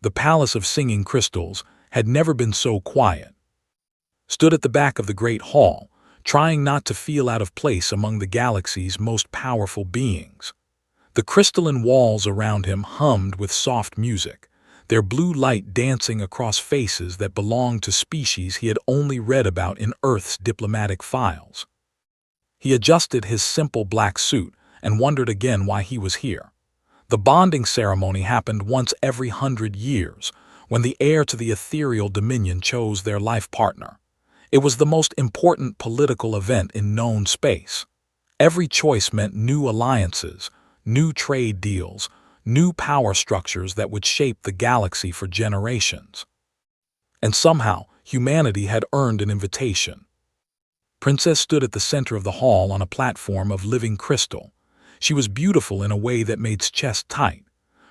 the Palace of Singing Crystals, had never been so quiet. Stood at the back of the Great Hall, trying not to feel out of place among the galaxy's most powerful beings. The crystalline walls around him hummed with soft music, their blue light dancing across faces that belonged to species he had only read about in Earth's diplomatic files. He adjusted his simple black suit and wondered again why he was here. The bonding ceremony happened once every 100 years, when the heir to the ethereal dominion chose their life partner. It was the most important political event in known space. Every choice meant new alliances, new trade deals, new power structures that would shape the galaxy for generations. And somehow, humanity had earned an invitation. Princess stood at the center of the hall on a platform of living crystal. She was beautiful in a way that made his chest tight.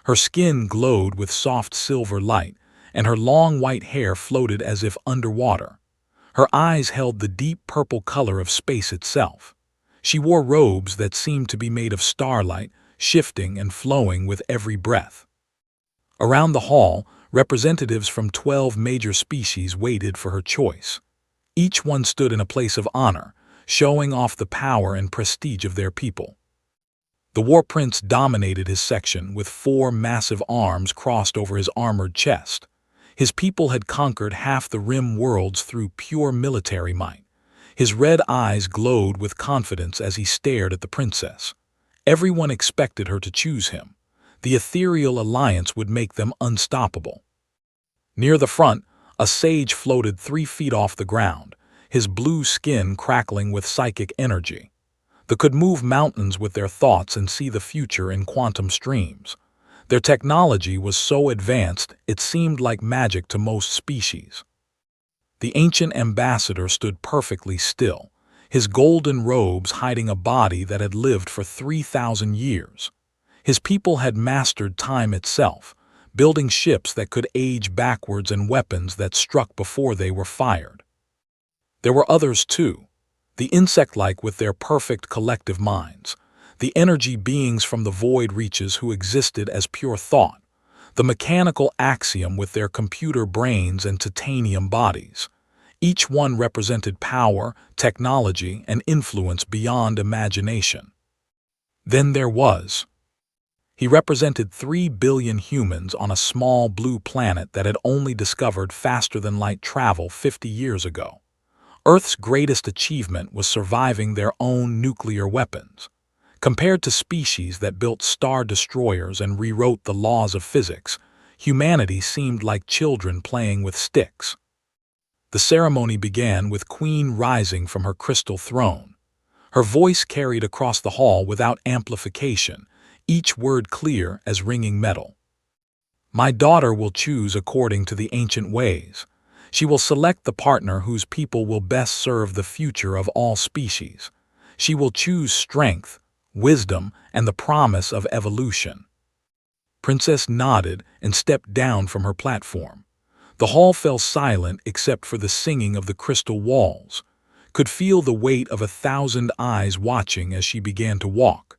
Her skin glowed with soft silver light, and her long white hair floated as if underwater. Her eyes held the deep purple color of space itself. She wore robes that seemed to be made of starlight, shifting and flowing with every breath. Around the hall, representatives from 12 major species waited for her choice. Each one stood in a place of honor, showing off the power and prestige of their people. The War Prince dominated his section with 4 massive arms crossed over his armored chest. His people had conquered half the rim worlds through pure military might. His red eyes glowed with confidence as he stared at the princess. Everyone expected her to choose him. The ethereal alliance would make them unstoppable. Near the front, a sage floated 3 feet off the ground, his blue skin crackling with psychic energy. They could move mountains with their thoughts and see the future in quantum streams. Their technology was so advanced it seemed like magic to most species. The ancient ambassador stood perfectly still, his golden robes hiding a body that had lived for 3,000 years. His people had mastered time itself, building ships that could age backwards and weapons that struck before they were fired. There were others too. The insect-like with their perfect collective minds, the energy beings from the void reaches who existed as pure thought, the mechanical axiom with their computer brains and titanium bodies. Each one represented power, technology, and influence beyond imagination. Then there was. He represented 3 billion humans on a small blue planet that had only discovered faster-than-light travel 50 years ago. Earth's greatest achievement was surviving their own nuclear weapons. Compared to species that built star destroyers and rewrote the laws of physics, humanity seemed like children playing with sticks. The ceremony began with Queen rising from her crystal throne. Her voice carried across the hall without amplification, each word clear as ringing metal. "My daughter will choose according to the ancient ways. She will select the partner whose people will best serve the future of all species. She will choose strength, wisdom, and the promise of evolution." Princess nodded and stepped down from her platform. The hall fell silent except for the singing of the crystal walls. Could feel the weight of 1,000 eyes watching as she began to walk.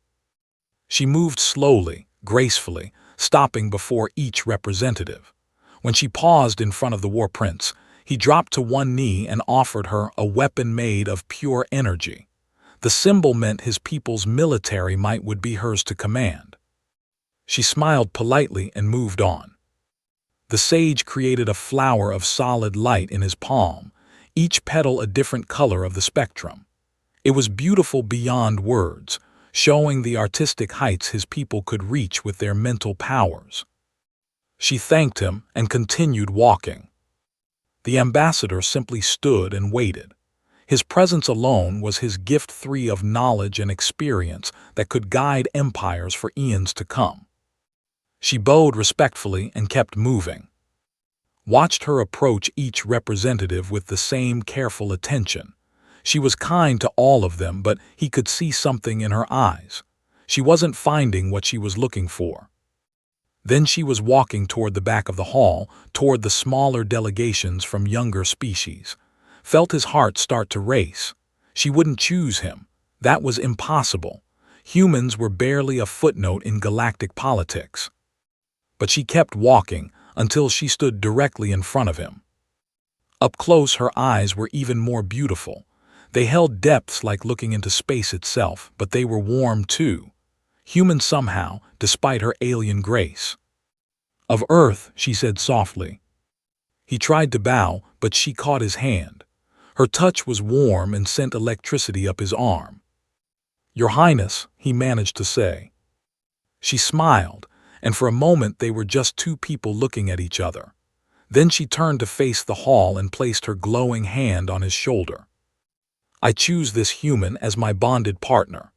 She moved slowly, gracefully, stopping before each representative. When she paused in front of the War Prince, he dropped to one knee and offered her a weapon made of pure energy. The symbol meant his people's military might would be hers to command. She smiled politely and moved on. The sage created a flower of solid light in his palm, each petal a different color of the spectrum. It was beautiful beyond words, showing the artistic heights his people could reach with their mental powers. She thanked him and continued walking. The ambassador simply stood and waited. His presence alone was his gift, 3 of knowledge and experience that could guide empires for eons to come. She bowed respectfully and kept moving. Watched her approach each representative with the same careful attention. She was kind to all of them, but he could see something in her eyes. She wasn't finding what she was looking for. Then she was walking toward the back of the hall, toward the smaller delegations from younger species. Felt his heart start to race. She wouldn't choose him. That was impossible. Humans were barely a footnote in galactic politics. But she kept walking, until she stood directly in front of him. Up close, her eyes were even more beautiful. They held depths like looking into space itself, but they were warm too. Human somehow, despite her alien grace. "Of Earth," she said softly. He tried to bow, but she caught his hand. Her touch was warm and sent electricity up his arm. "Your Highness," he managed to say. She smiled, and for a moment they were just two people looking at each other. Then she turned to face the hall and placed her glowing hand on his shoulder. "I choose this human as my bonded partner."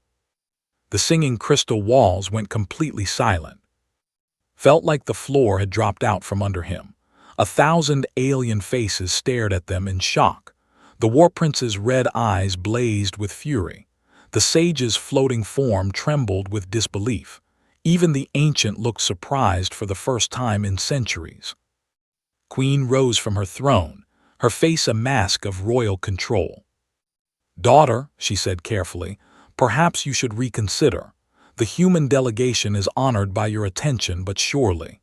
The singing crystal walls went completely silent. Felt like the floor had dropped out from under him. 1,000 alien faces stared at them in shock. The War Prince's red eyes blazed with fury. The sage's floating form trembled with disbelief. Even the ancient looked surprised for the first time in centuries. Queen rose from her throne, her face a mask of royal control. "Daughter," she said carefully, "perhaps you should reconsider. The human delegation is honored by your attention, but surely—"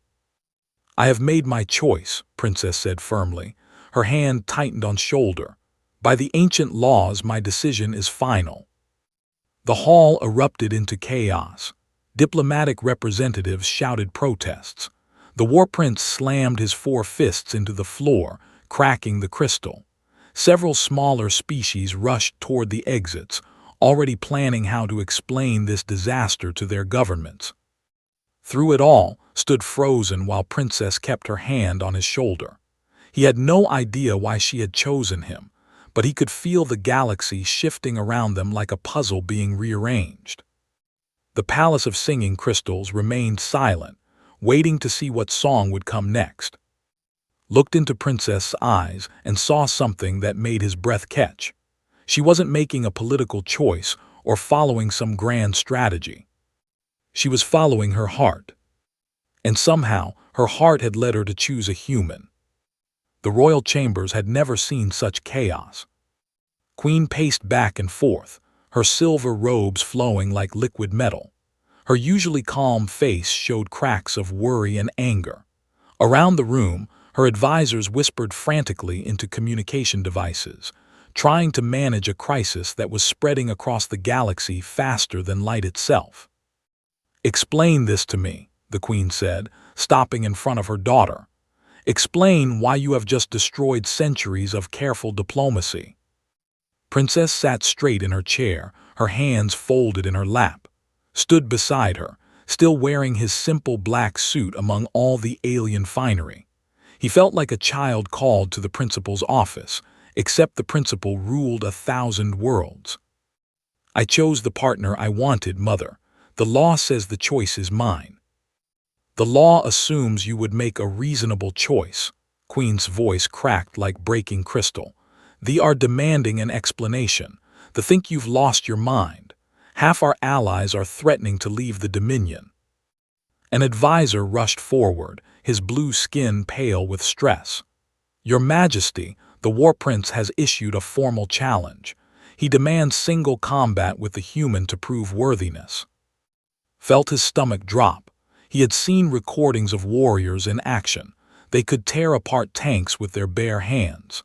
"I have made my choice," Princess said firmly. Her hand tightened on shoulder. "By the ancient laws, my decision is final." The hall erupted into chaos. Diplomatic representatives shouted protests. The War Prince slammed his 4 fists into the floor, cracking the crystal. Several smaller species rushed toward the exits, already planning how to explain this disaster to their governments. Through it all, stood frozen while Princess kept her hand on his shoulder. He had no idea why she had chosen him, but he could feel the galaxy shifting around them like a puzzle being rearranged. The Palace of Singing Crystals remained silent, waiting to see what song would come next. Looked into Princess's eyes and saw something that made his breath catch. She wasn't making a political choice or following some grand strategy. She was following her heart. And somehow, her heart had led her to choose a human. The royal chambers had never seen such chaos. Queen paced back and forth, her silver robes flowing like liquid metal. Her usually calm face showed cracks of worry and anger. Around the room, her advisors whispered frantically into communication devices, trying to manage a crisis that was spreading across the galaxy faster than light itself. "Explain this to me," the Queen said, stopping in front of her daughter. "Explain why you have just destroyed centuries of careful diplomacy." Princess sat straight in her chair, her hands folded in her lap. Stood beside her, still wearing his simple black suit among all the alien finery. He felt like a child called to the principal's office, except the principal ruled 1,000 worlds. "I chose the partner I wanted, Mother. The law says the choice is mine." "The law assumes you would make a reasonable choice." Queen's voice cracked like breaking crystal. "They are demanding an explanation. They think you've lost your mind. Half our allies are threatening to leave the Dominion." An advisor rushed forward, his blue skin pale with stress. "Your Majesty, the War Prince has issued a formal challenge. He demands single combat with the human to prove worthiness." Felt his stomach drop. He had seen recordings of warriors in action. They could tear apart tanks with their bare hands.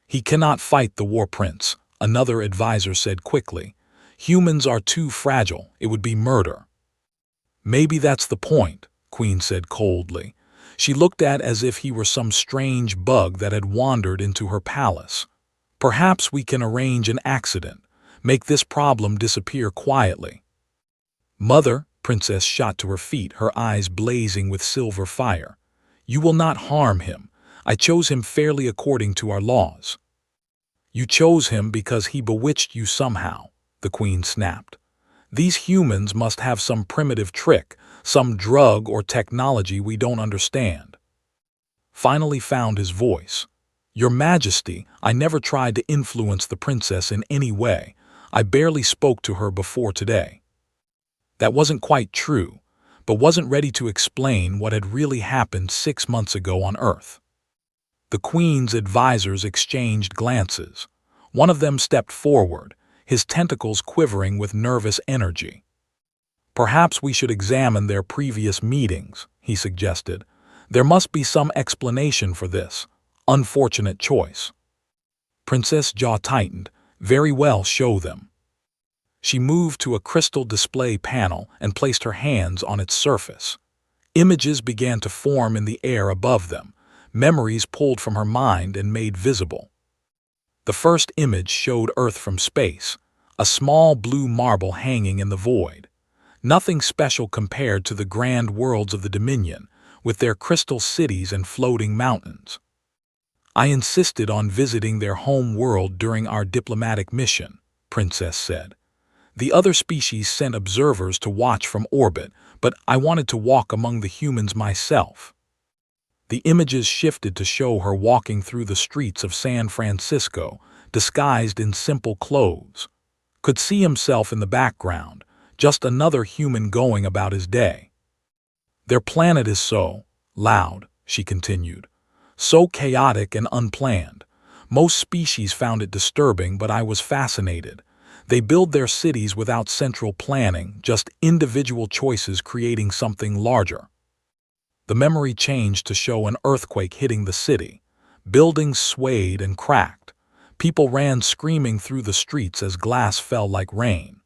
"He cannot fight the War Prince," another advisor said quickly. "Humans are too fragile. It would be murder." "Maybe that's the point," Queen said coldly. She looked at as if he were some strange bug that had wandered into her palace. "Perhaps we can arrange an accident, make this problem disappear quietly." "Mother," Princess shot to her feet, her eyes blazing with silver fire. "You will not harm him. I chose him fairly according to our laws." "You chose him because he bewitched you somehow," the Queen snapped. "These humans must have some primitive trick, some drug or technology we don't understand." Finally found his voice. "Your Majesty, I never tried to influence the princess in any way. I barely spoke to her before today." That wasn't quite true, but wasn't ready to explain what had really happened 6 months ago on Earth. The Queen's advisors exchanged glances. One of them stepped forward, his tentacles quivering with nervous energy. "Perhaps we should examine their previous meetings," he suggested. There must be some explanation for this unfortunate choice. Princess' jaw tightened. Very well, show them. She moved to a crystal display panel and placed her hands on its surface. Images began to form in the air above them, memories pulled from her mind and made visible. The first image showed Earth from space, a small blue marble hanging in the void. Nothing special compared to the grand worlds of the Dominion, with their crystal cities and floating mountains. I insisted on visiting their home world during our diplomatic mission, Princess said. The other species sent observers to watch from orbit, but I wanted to walk among the humans myself. The images shifted to show her walking through the streets of San Francisco, disguised in simple clothes. Could see himself in the background, just another human going about his day. Their planet is so loud, she continued, so chaotic and unplanned. Most species found it disturbing, but I was fascinated. They build their cities without central planning, just individual choices creating something larger. The memory changed to show an earthquake hitting the city. Buildings swayed and cracked. People ran screaming through the streets as glass fell like rain.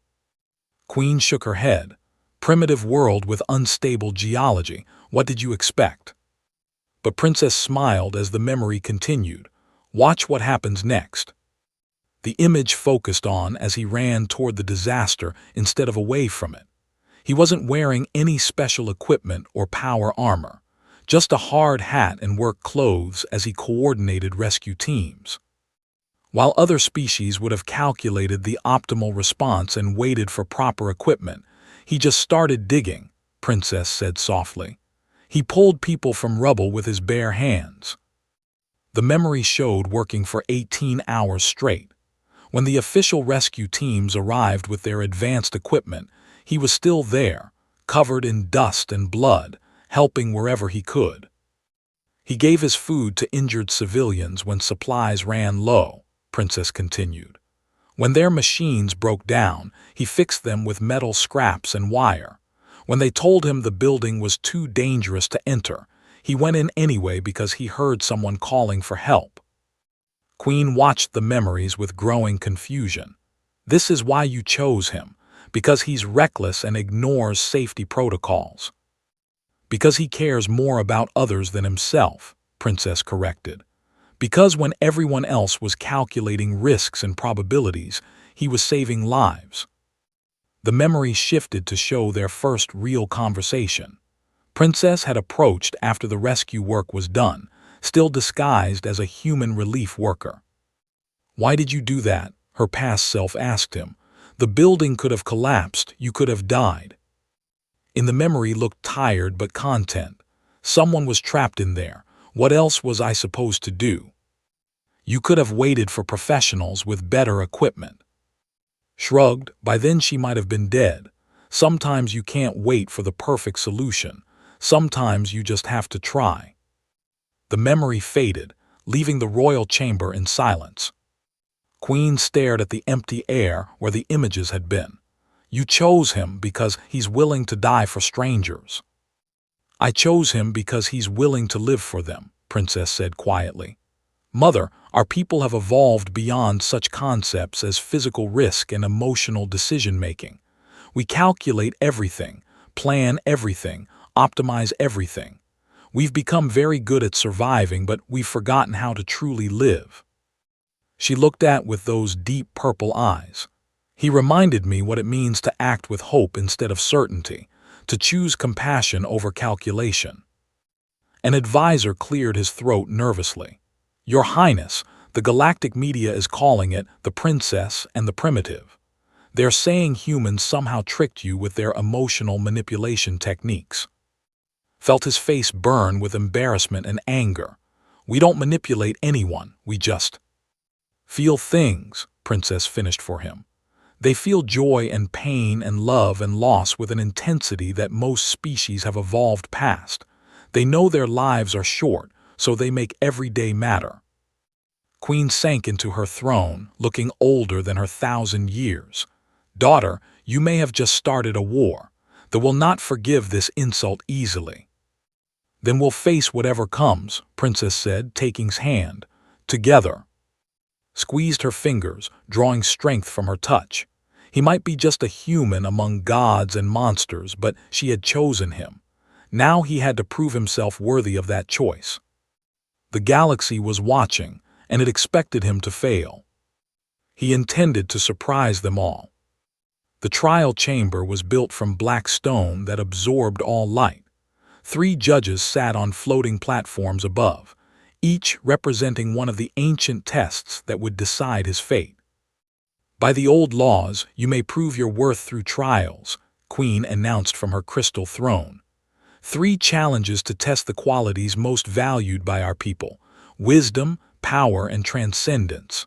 Queen shook her head. Primitive world with unstable geology. What did you expect? But Princess smiled as the memory continued. Watch what happens next. The image focused on as he ran toward the disaster instead of away from it. He wasn't wearing any special equipment or power armor, just a hard hat and work clothes as he coordinated rescue teams. While other species would have calculated the optimal response and waited for proper equipment, he just started digging, Princess said softly. He pulled people from rubble with his bare hands. The memory showed working for 18 hours straight. When the official rescue teams arrived with their advanced equipment, he was still there, covered in dust and blood, helping wherever he could. He gave his food to injured civilians when supplies ran low, Princess continued. When their machines broke down, he fixed them with metal scraps and wire. When they told him the building was too dangerous to enter, he went in anyway because he heard someone calling for help. Queen watched the memories with growing confusion. This is why you chose him, because he's reckless and ignores safety protocols. Because he cares more about others than himself, Princess corrected. Because when everyone else was calculating risks and probabilities, he was saving lives. The memory shifted to show their first real conversation. Princess had approached after the rescue work was done, still disguised as a human relief worker. Why did you do that? Her past self asked him. The building could have collapsed, you could have died. In the memory looked tired but content. Someone was trapped in there. What else was I supposed to do? You could have waited for professionals with better equipment. Shrugged, by then she might have been dead. Sometimes you can't wait for the perfect solution. Sometimes you just have to try. The memory faded, leaving the royal chamber in silence. Queen stared at the empty air where the images had been. You chose him because he's willing to die for strangers. I chose him because he's willing to live for them, Princess said quietly. Mother, our people have evolved beyond such concepts as physical risk and emotional decision-making. We calculate everything, plan everything, optimize everything. We've become very good at surviving, but we've forgotten how to truly live. She looked at with those deep purple eyes. He reminded me what it means to act with hope instead of certainty, to choose compassion over calculation. An advisor cleared his throat nervously. Your Highness, the galactic media is calling it the princess and the primitive. They're saying humans somehow tricked you with their emotional manipulation techniques. Felt his face burn with embarrassment and anger. We don't manipulate anyone, we just feel things, Princess finished for him. They feel joy and pain and love and loss with an intensity that most species have evolved past. They know their lives are short, so they make every day matter. Queen sank into her throne, looking older than her 1,000 years. Daughter, you may have just started a war. They will not forgive this insult easily. Then we'll face whatever comes, Princess said, taking his hand. Together. Squeezed her fingers, drawing strength from her touch. He might be just a human among gods and monsters, but she had chosen him. Now he had to prove himself worthy of that choice. The galaxy was watching, and it expected him to fail. He intended to surprise them all. The trial chamber was built from black stone that absorbed all light. 3 judges sat on floating platforms above, each representing one of the ancient tests that would decide his fate. By the old laws, you may prove your worth through trials, Queen announced from her crystal throne. 3 challenges to test the qualities most valued by our people: wisdom, power, and transcendence.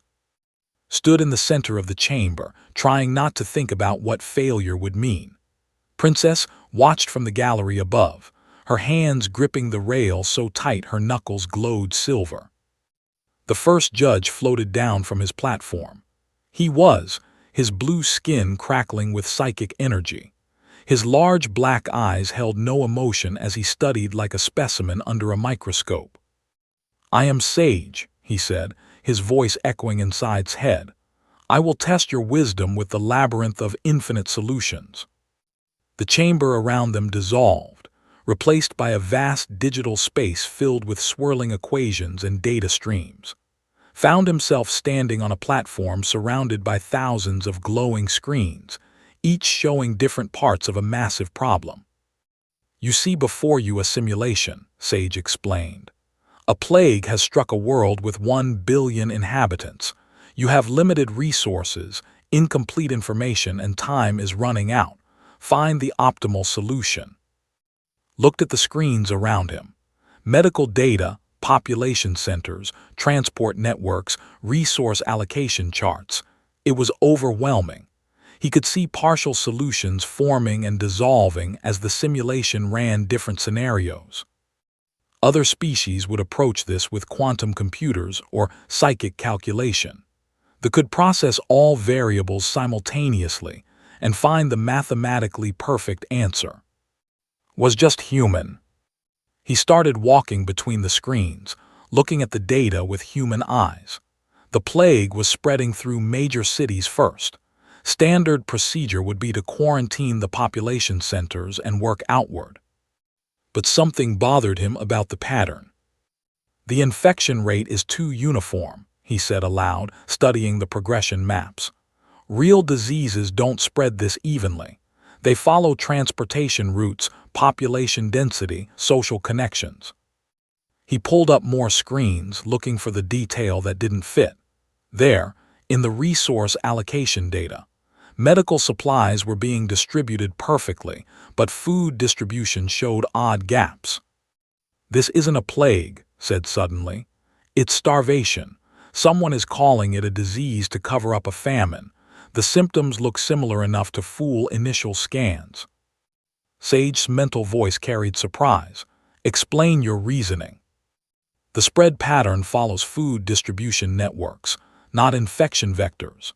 Stood in the center of the chamber, trying not to think about what failure would mean. Princess watched from the gallery above, her hands gripping the rail so tight her knuckles glowed silver. The first judge floated down from his platform. He was, his blue skin crackling with psychic energy. His large black eyes held no emotion as he studied like a specimen under a microscope. "I am Sage," he said, his voice echoing inside's head. "I will test your wisdom with the labyrinth of infinite solutions." The chamber around them dissolved, replaced by a vast digital space filled with swirling equations and data streams. Found himself standing on a platform surrounded by thousands of glowing screens, each showing different parts of a massive problem. "You see before you a simulation," Sage explained. "A plague has struck a world with 1 billion inhabitants. You have limited resources, incomplete information, and time is running out. Find the optimal solution." Looked at the screens around him. Medical data, population centers, transport networks, resource allocation charts. It was overwhelming. He could see partial solutions forming and dissolving as the simulation ran different scenarios. Other species would approach this with quantum computers or psychic calculation. They could process all variables simultaneously and find the mathematically perfect answer. Was just human. He started walking between the screens, looking at the data with human eyes. The plague was spreading through major cities first. Standard procedure would be to quarantine the population centers and work outward. But something bothered him about the pattern. "The infection rate is too uniform," he said aloud, studying the progression maps. "Real diseases don't spread this evenly. They follow transportation routes, population density, social connections." He pulled up more screens, looking for the detail that didn't fit. There, in the resource allocation data, medical supplies were being distributed perfectly, but food distribution showed odd gaps. "This isn't a plague," said suddenly. "It's starvation. Someone is calling it a disease to cover up a famine. The symptoms look similar enough to fool initial scans." Sage's mental voice carried surprise. "Explain your reasoning." "The spread pattern follows food distribution networks, not infection vectors.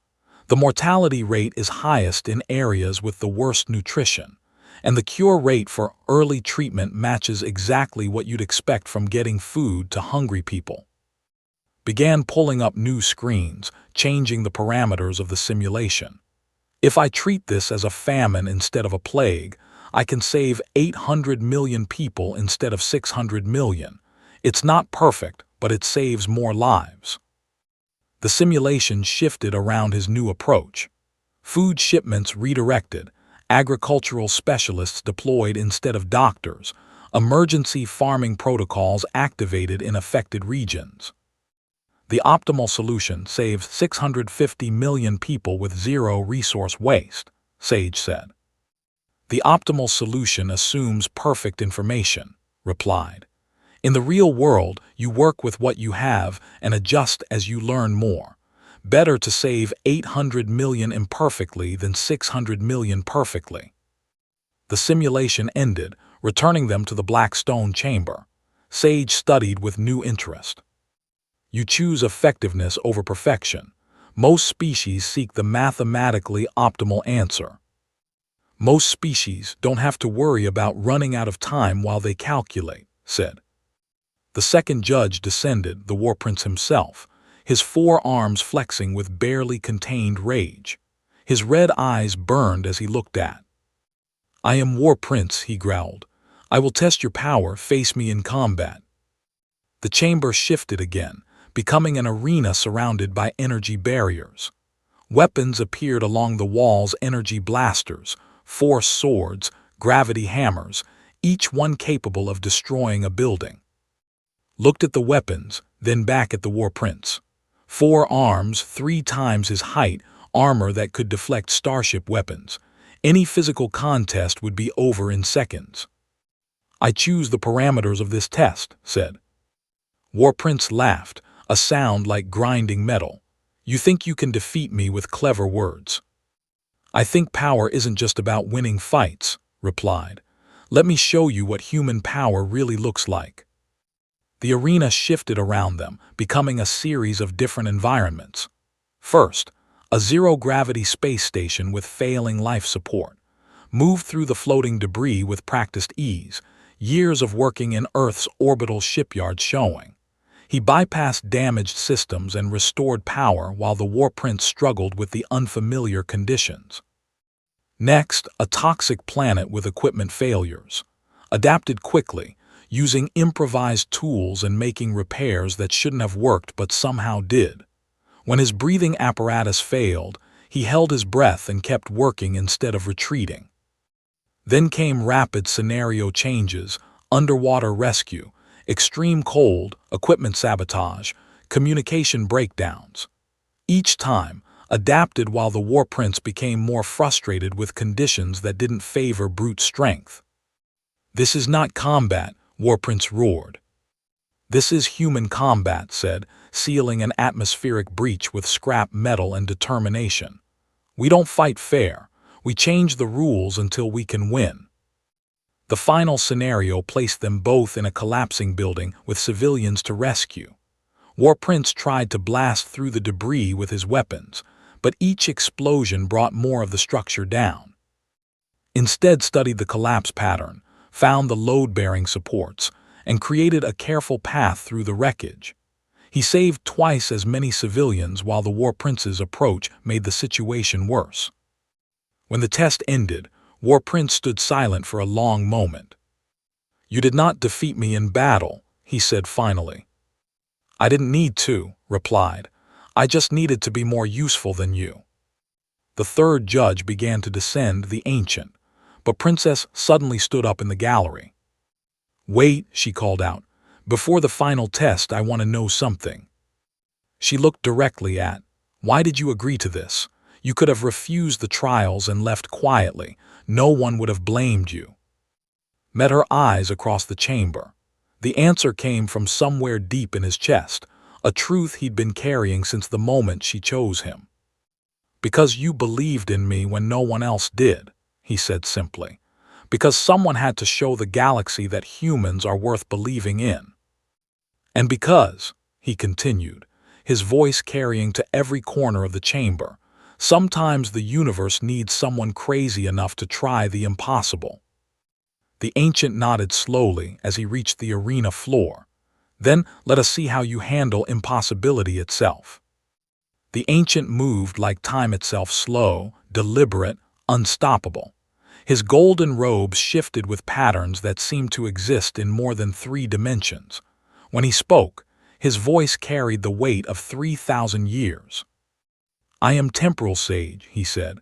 The mortality rate is highest in areas with the worst nutrition, and the cure rate for early treatment matches exactly what you'd expect from getting food to hungry people." Began pulling up new screens, changing the parameters of the simulation. "If I treat this as a famine instead of a plague, I can save 800 million people instead of 600 million. It's not perfect, but it saves more lives." The simulation shifted around his new approach. Food shipments redirected, agricultural specialists deployed instead of doctors, emergency farming protocols activated in affected regions. "The optimal solution saves 650 million people with zero resource waste," Sage said. "The optimal solution assumes perfect information," replied. "In the real world, you work with what you have and adjust as you learn more. Better to save 800 million imperfectly than 600 million perfectly." The simulation ended, returning them to the black stone chamber. Sage studied with new interest. "You choose effectiveness over perfection. Most species seek the mathematically optimal answer. Most species don't have to worry about running out of time while they calculate," said. The second judge descended, the war prince himself, his forearms flexing with barely contained rage. His red eyes burned as he looked at. "I am War Prince," he growled. "I will test your power, face me in combat." The chamber shifted again, becoming an arena surrounded by energy barriers. Weapons appeared along the walls, energy blasters, force swords, gravity hammers, each one capable of destroying a building. Looked at the weapons, then back at the war prince. 4 arms, 3 times his height, armor that could deflect starship weapons. Any physical contest would be over in seconds. "I choose the parameters of this test," said. War Prince laughed, a sound like grinding metal. "You think you can defeat me with clever words." "I think power isn't just about winning fights," replied. "Let me show you what human power really looks like." The arena shifted around them, becoming a series of different environments. First, a zero-gravity space station with failing life support. Moved through the floating debris with practiced ease, years of working in Earth's orbital shipyards showing. He bypassed damaged systems and restored power while the War Prince struggled with the unfamiliar conditions. Next, a toxic planet with equipment failures. Adapted quickly, using improvised tools and making repairs that shouldn't have worked but somehow did. When his breathing apparatus failed, he held his breath and kept working instead of retreating. Then came rapid scenario changes, underwater rescue, extreme cold, equipment sabotage, communication breakdowns. Each time, adapted while the War Prince became more frustrated with conditions that didn't favor brute strength. "This is not combat," War Prince roared. "This is human combat," said, sealing an atmospheric breach with scrap metal and determination. "We don't fight fair. We change the rules until we can win." The final scenario placed them both in a collapsing building with civilians to rescue. War Prince tried to blast through the debris with his weapons, but each explosion brought more of the structure down. Instead studied the collapse pattern, found the load-bearing supports, and created a careful path through the wreckage. He saved twice as many civilians while the War Prince's approach made the situation worse. When the test ended, War Prince stood silent for a long moment. "You did not defeat me in battle," he said finally. "I didn't need to," replied. "I just needed to be more useful than you." The third judge began to descend, the ancient, but Princess suddenly stood up in the gallery. "Wait," she called out. "Before the final test, I want to know something." She looked directly at. "Why did you agree to this? You could have refused the trials and left quietly. No one would have blamed you." Met her eyes across the chamber. The answer came from somewhere deep in his chest, a truth he'd been carrying since the moment she chose him. "Because you believed in me when no one else did," he said simply. "Because someone had to show the galaxy that humans are worth believing in. And because," he continued, his voice carrying to every corner of the chamber, "sometimes the universe needs someone crazy enough to try the impossible." The ancient nodded slowly as he reached the arena floor. "Then let us see how you handle impossibility itself." The ancient moved like time itself, slow, deliberate, unstoppable. His golden robes shifted with patterns that seemed to exist in more than 3 dimensions. When he spoke, his voice carried the weight of 3,000 years. "I am Temporal Sage," he said.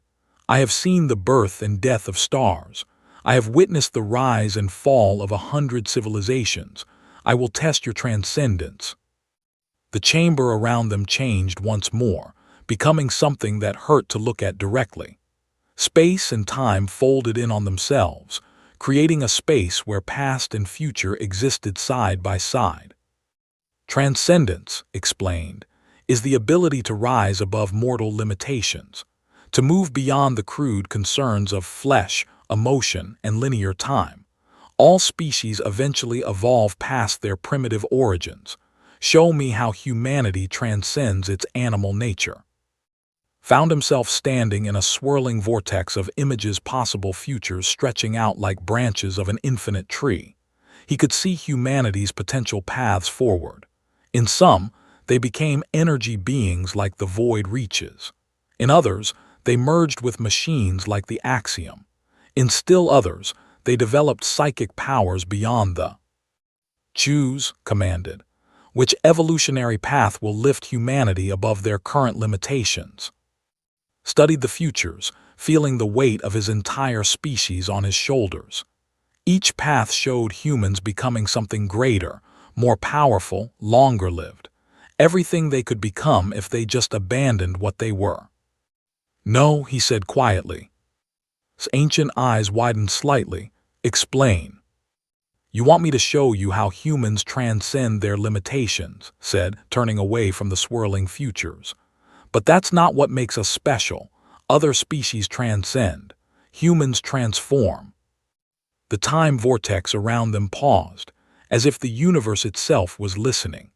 "I have seen the birth and death of stars. I have witnessed the rise and fall of 100 civilizations. I will test your transcendence." The chamber around them changed once more, becoming something that hurt to look at directly. Space and time folded in on themselves, creating a space where past and future existed side by side. "Transcendence," explained, "is the ability to rise above mortal limitations, to move beyond the crude concerns of flesh, emotion, and linear time. All species eventually evolve past their primitive origins. Show me how humanity transcends its animal nature." Found himself standing in a swirling vortex of images, possible futures stretching out like branches of an infinite tree. He could see humanity's potential paths forward. In some, they became energy beings like the void reaches. In others, they merged with machines like the Axiom. In still others, they developed psychic powers beyond the choose, commanded, which evolutionary path will lift humanity above their current limitations. Studied the futures, feeling the weight of his entire species on his shoulders. Each path showed humans becoming something greater, more powerful, longer-lived. Everything they could become if they just abandoned what they were. No, he said quietly. His ancient eyes widened slightly. Explain. You want me to show you how humans transcend their limitations, said, turning away from the swirling futures. But that's not what makes us special. Other species transcend. Humans transform. The time vortex around them paused, as if the universe itself was listening.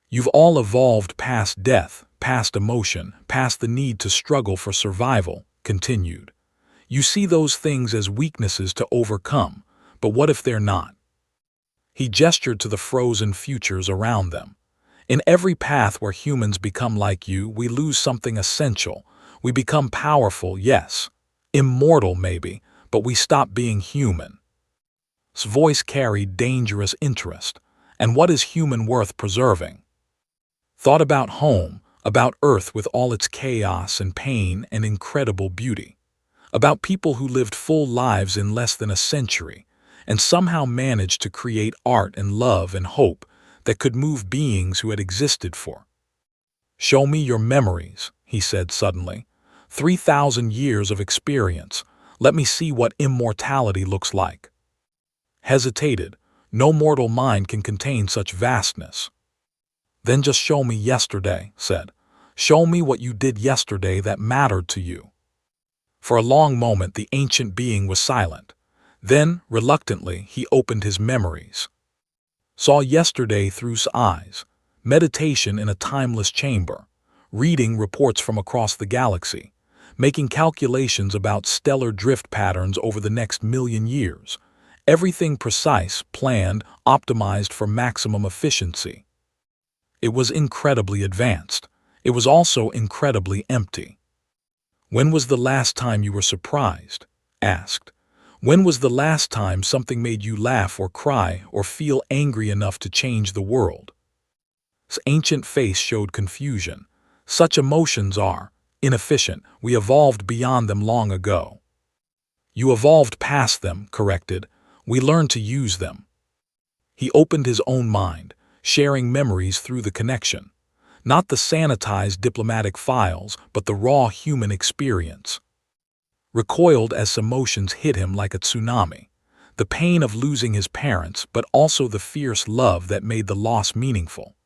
You've all evolved past death, past emotion, past the need to struggle for survival, continued. You see those things as weaknesses to overcome, but what if they're not? He gestured to the frozen futures around them. In every path where humans become like you, we lose something essential. We become powerful, yes. Immortal, maybe, but we stop being human. His voice carried dangerous interest. And what is human worth preserving? Thought about home, about Earth with all its chaos and pain and incredible beauty. About people who lived full lives in less than a century, and somehow managed to create art and love and hope that could move beings who had existed for. Show me your memories, he said suddenly. 3,000 years of experience. Let me see what immortality looks like. Hesitated. No mortal mind can contain such vastness. Then just show me yesterday, said. Show me what you did yesterday that mattered to you. For a long moment the ancient being was silent. Then, reluctantly, he opened his memories. Saw yesterday through his eyes, meditation in a timeless chamber, reading reports from across the galaxy, making calculations about stellar drift patterns over the next 1,000,000 years. Everything precise, planned, optimized for maximum efficiency. It was incredibly advanced. It was also incredibly empty. When was the last time you were surprised? Asked. When was the last time something made you laugh or cry or feel angry enough to change the world? His ancient face showed confusion. Such emotions are inefficient. We evolved beyond them long ago. You evolved past them, corrected. We learned to use them. He opened his own mind, sharing memories through the connection. Not the sanitized diplomatic files, but the raw human experience. Recoiled as emotions hit him like a tsunami. The pain of losing his parents, but also the fierce love that made the loss meaningful.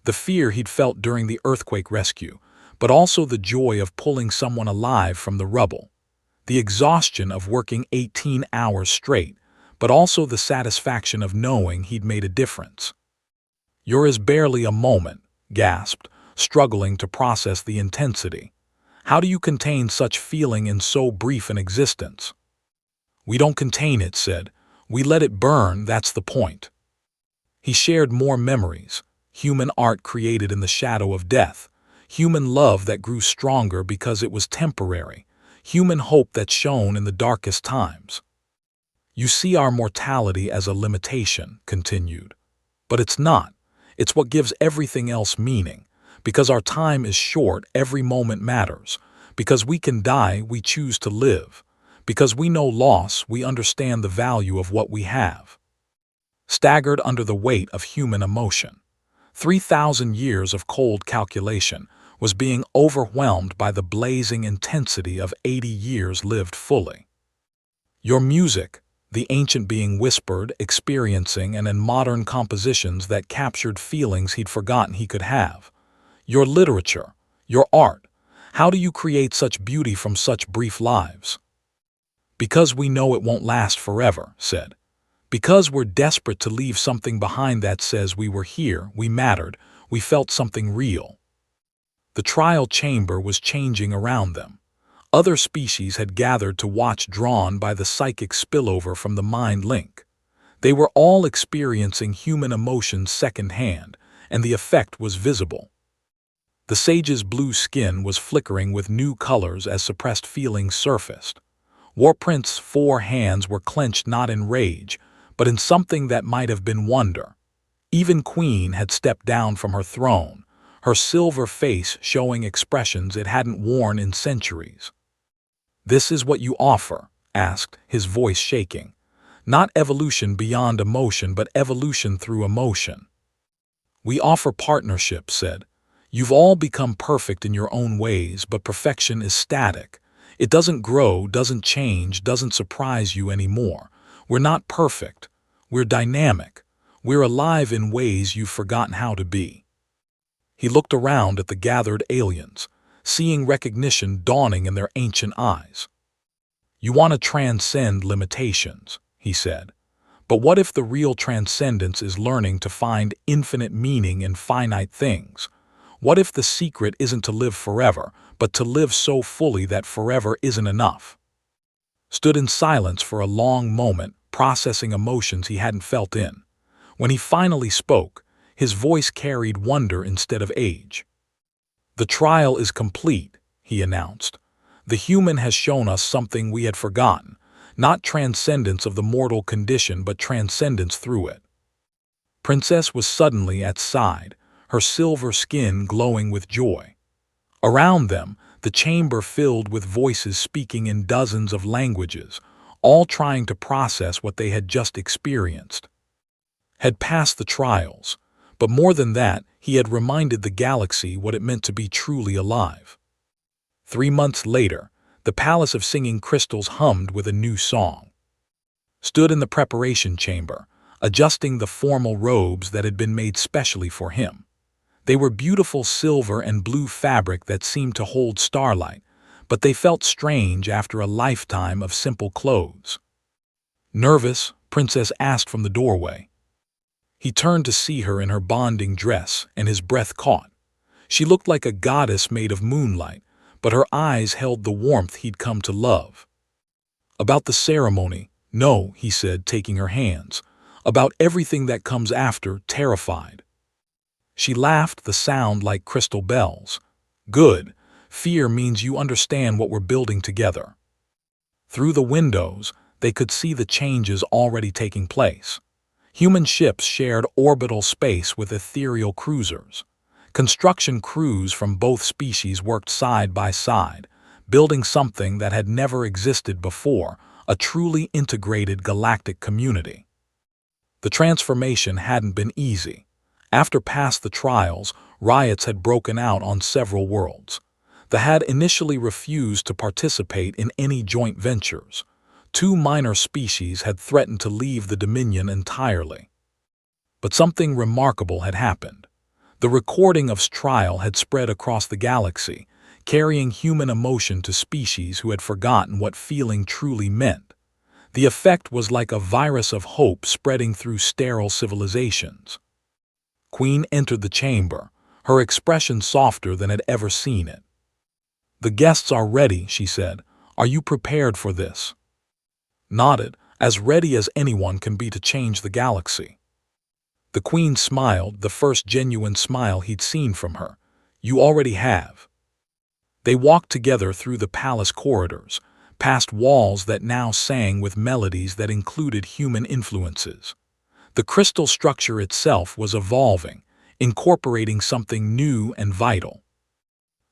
The fear he'd felt during the earthquake rescue, but also the joy of pulling someone alive from the rubble. The exhaustion of working 18 hours straight, but also the satisfaction of knowing he'd made a difference. Yours barely a moment, gasped, struggling to process the intensity. How do you contain such feeling in so brief an existence? We don't contain it, said. We let it burn, that's the point. He shared more memories, human art created in the shadow of death, human love that grew stronger because it was temporary, human hope that shone in the darkest times. You see our mortality as a limitation, continued. But it's not. It's what gives everything else meaning. Because our time is short, every moment matters. Because we can die, we choose to live. Because we know loss, we understand the value of what we have. Staggered under the weight of human emotion. 3,000 years of cold calculation was being overwhelmed by the blazing intensity of 80 years lived fully. Your music, the ancient being whispered, experiencing and in modern compositions that captured feelings he'd forgotten he could have. Your literature, your art, how do you create such beauty from such brief lives? Because we know it won't last forever, said. Because we're desperate to leave something behind that says we were here, we mattered, we felt something real. The trial chamber was changing around them. Other species had gathered to watch, drawn by the psychic spillover from the mind link. They were all experiencing human emotions secondhand, and the effect was visible. The sage's blue skin was flickering with new colors as suppressed feelings surfaced. War Prince's 4 hands were clenched not in rage, but in something that might have been wonder. Even Queen had stepped down from her throne, her silver face showing expressions it hadn't worn in centuries. "This is what you offer?" asked, his voice shaking. "Not evolution beyond emotion, but evolution through emotion." "We offer partnership," said. "You've all become perfect in your own ways, but perfection is static. It doesn't grow, doesn't change, doesn't surprise you anymore. We're not perfect. We're dynamic. We're alive in ways you've forgotten how to be." He looked around at the gathered aliens, seeing recognition dawning in their ancient eyes. "You want to transcend limitations," he said. "But what if the real transcendence is learning to find infinite meaning in finite things? What if the secret isn't to live forever, but to live so fully that forever isn't enough?" Stood in silence for a long moment, processing emotions he hadn't felt in. When he finally spoke, his voice carried wonder instead of age. "The trial is complete," he announced. "The human has shown us something we had forgotten, not transcendence of the mortal condition, but transcendence through it." Princess was suddenly at side, her silver skin glowing with joy. Around them, the chamber filled with voices speaking in dozens of languages, all trying to process what they had just experienced. Had passed the trials, but more than that, he had reminded the galaxy what it meant to be truly alive. 3 months later, the Palace of Singing Crystals hummed with a new song. Stood in the preparation chamber, adjusting the formal robes that had been made specially for him. They were beautiful silver and blue fabric that seemed to hold starlight, but they felt strange after a lifetime of simple clothes. "Nervous?" Princess asked from the doorway. He turned to see her in her bonding dress, and his breath caught. She looked like a goddess made of moonlight, but her eyes held the warmth he'd come to love. "About the ceremony, no," he said, taking her hands. "About everything that comes after, terrified." She laughed, the sound like crystal bells. "Good. Fear means you understand what we're building together." Through the windows, they could see the changes already taking place. Human ships shared orbital space with ethereal cruisers. Construction crews from both species worked side by side, building something that had never existed before, a truly integrated galactic community. The transformation hadn't been easy. After past the trials, riots had broken out on several worlds. The had initially refused to participate in any joint ventures. 2 minor species had threatened to leave the Dominion entirely. But something remarkable had happened. The recording of trial had spread across the galaxy, carrying human emotion to species who had forgotten what feeling truly meant. The effect was like a virus of hope spreading through sterile civilizations. Queen entered the chamber, her expression softer than had ever seen it. "The guests are ready," she said. "Are you prepared for this?" Nodded, as ready as anyone can be to change the galaxy. The Queen smiled, the first genuine smile he'd seen from her. "You already have." They walked together through the palace corridors, past walls that now sang with melodies that included human influences. The crystal structure itself was evolving, incorporating something new and vital.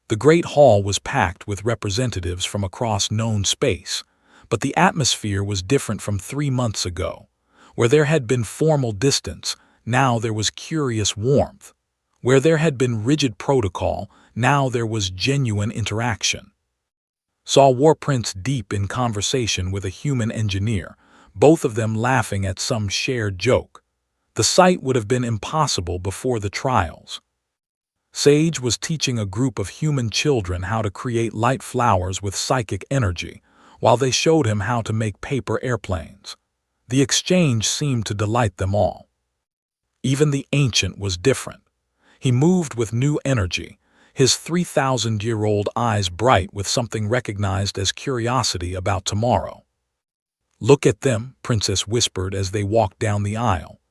The great hall was packed with representatives from across known space, but the atmosphere was different from 3 months ago. Where there had been formal distance, now there was curious warmth. Where there had been rigid protocol, now there was genuine interaction. Saw War Prince deep in conversation with a human engineer, both of them laughing at some shared joke. The sight would have been impossible before the trials. Sage was teaching a group of human children how to create light flowers with psychic energy, while they showed him how to make paper airplanes. The exchange seemed to delight them all. Even the ancient was different. He moved with new energy, his 3,000-year-old eyes bright with something recognized as curiosity about tomorrow. "Look at them," Princess whispered as they walked down the aisle.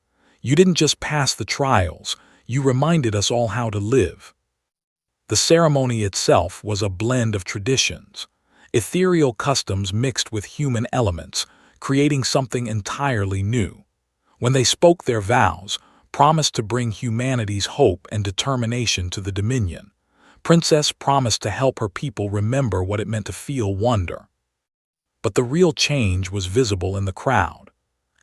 "You didn't just pass the trials, you reminded us all how to live." The ceremony itself was a blend of traditions, ethereal customs mixed with human elements, creating something entirely new. When they spoke their vows, promised to bring humanity's hope and determination to the Dominion, Princess promised to help her people remember what it meant to feel wonder. But the real change was visible in the crowd.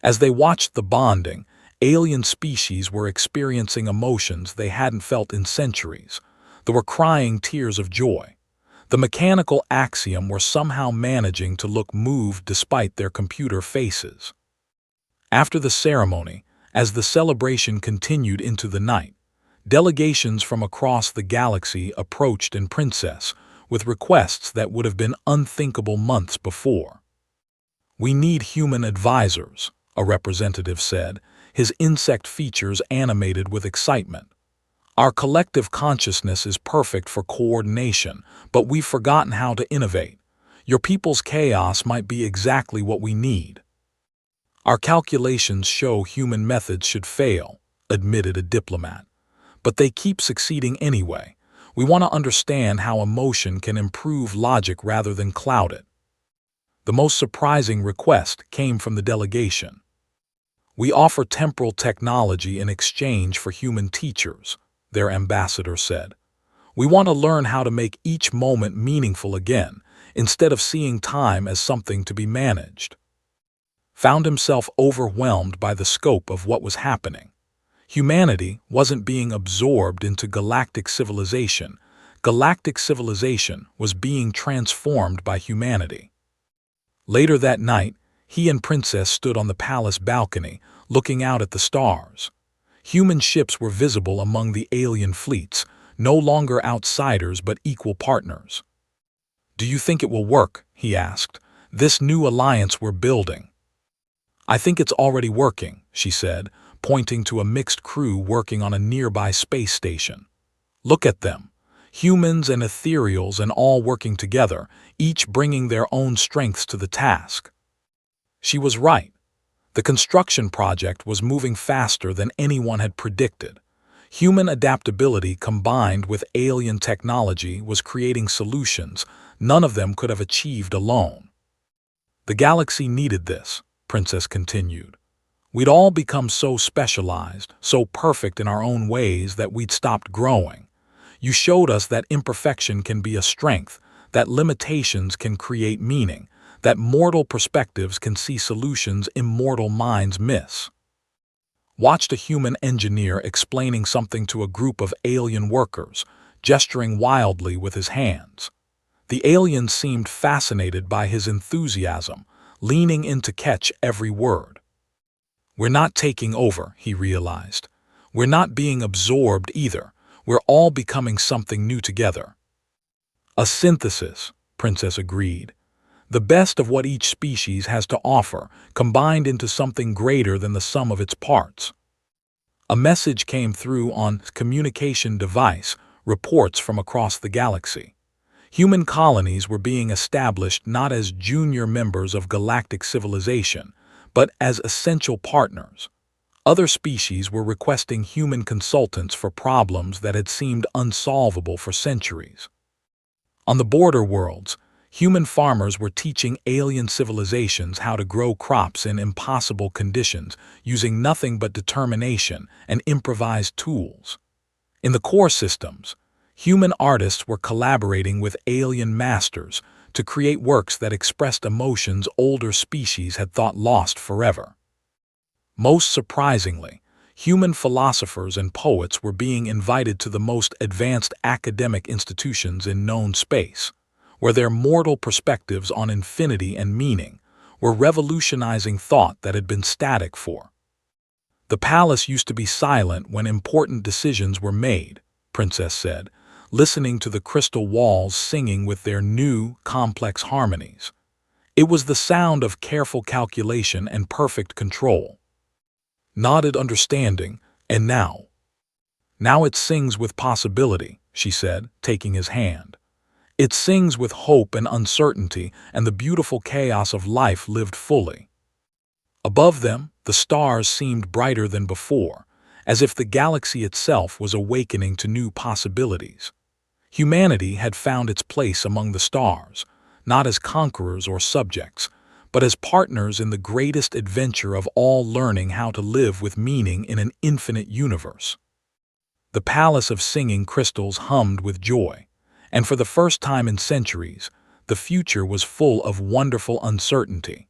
As they watched the bonding, alien species were experiencing emotions they hadn't felt in centuries. They were crying tears of joy. The mechanical axiom were somehow managing to look moved despite their computer faces. After the ceremony, as the celebration continued into the night, delegations from across the galaxy approached Princess with requests that would have been unthinkable months before. "We need human advisors," a representative said, his insect features animated with excitement. "Our collective consciousness is perfect for coordination, but we've forgotten how to innovate. Your people's chaos might be exactly what we need." "Our calculations show human methods should fail," admitted a diplomat. "But they keep succeeding anyway. We want to understand how emotion can improve logic rather than cloud it." The most surprising request came from the delegation. "We offer temporal technology in exchange for human teachers," their ambassador said. "We want to learn how to make each moment meaningful again, instead of seeing time as something to be managed." Found himself overwhelmed by the scope of what was happening. Humanity wasn't being absorbed into galactic civilization. Galactic civilization was being transformed by humanity. Later that night, he and Princess stood on the palace balcony, looking out at the stars. Human ships were visible among the alien fleets, no longer outsiders but equal partners. "Do you think it will work?" he asked. "This new alliance we're building." "I think it's already working," she said, pointing to a mixed crew working on a nearby space station. "Look at them. Humans and ethereals and all working together, each bringing their own strengths to the task." She was right. The construction project was moving faster than anyone had predicted. Human adaptability combined with alien technology was creating solutions none of them could have achieved alone. "The galaxy needed this," Princess continued. "We'd all become so specialized, so perfect in our own ways that we'd stopped growing. You showed us that imperfection can be a strength, that limitations can create meaning, that mortal perspectives can see solutions immortal minds miss." Watched a human engineer explaining something to a group of alien workers, gesturing wildly with his hands. The aliens seemed fascinated by his enthusiasm, leaning in to catch every word. "We're not taking over," he realized. "We're not being absorbed either. We're all becoming something new together." "A synthesis," Princess agreed. "The best of what each species has to offer, combined into something greater than the sum of its parts." A message came through on communication device, reports from across the galaxy. Human colonies were being established not as junior members of galactic civilization, but as essential partners. Other species were requesting human consultants for problems that had seemed unsolvable for centuries. On the border worlds, human farmers were teaching alien civilizations how to grow crops in impossible conditions using nothing but determination and improvised tools. In the core systems, human artists were collaborating with alien masters to create works that expressed emotions older species had thought lost forever. Most surprisingly, human philosophers and poets were being invited to the most advanced academic institutions in known space, where their mortal perspectives on infinity and meaning were revolutionizing thought that had been static for. "The palace used to be silent when important decisions were made," Princess said, listening to the crystal walls singing with their new, complex harmonies. "It was the sound of careful calculation and perfect control." Nodded understanding, "And now?" "Now it sings with possibility," she said, taking his hand. "It sings with hope and uncertainty and the beautiful chaos of life lived fully." Above them, the stars seemed brighter than before, as if the galaxy itself was awakening to new possibilities. Humanity had found its place among the stars, not as conquerors or subjects, but as partners in the greatest adventure of all, learning how to live with meaning in an infinite universe. The Palace of Singing Crystals hummed with joy, and for the first time in centuries, the future was full of wonderful uncertainty.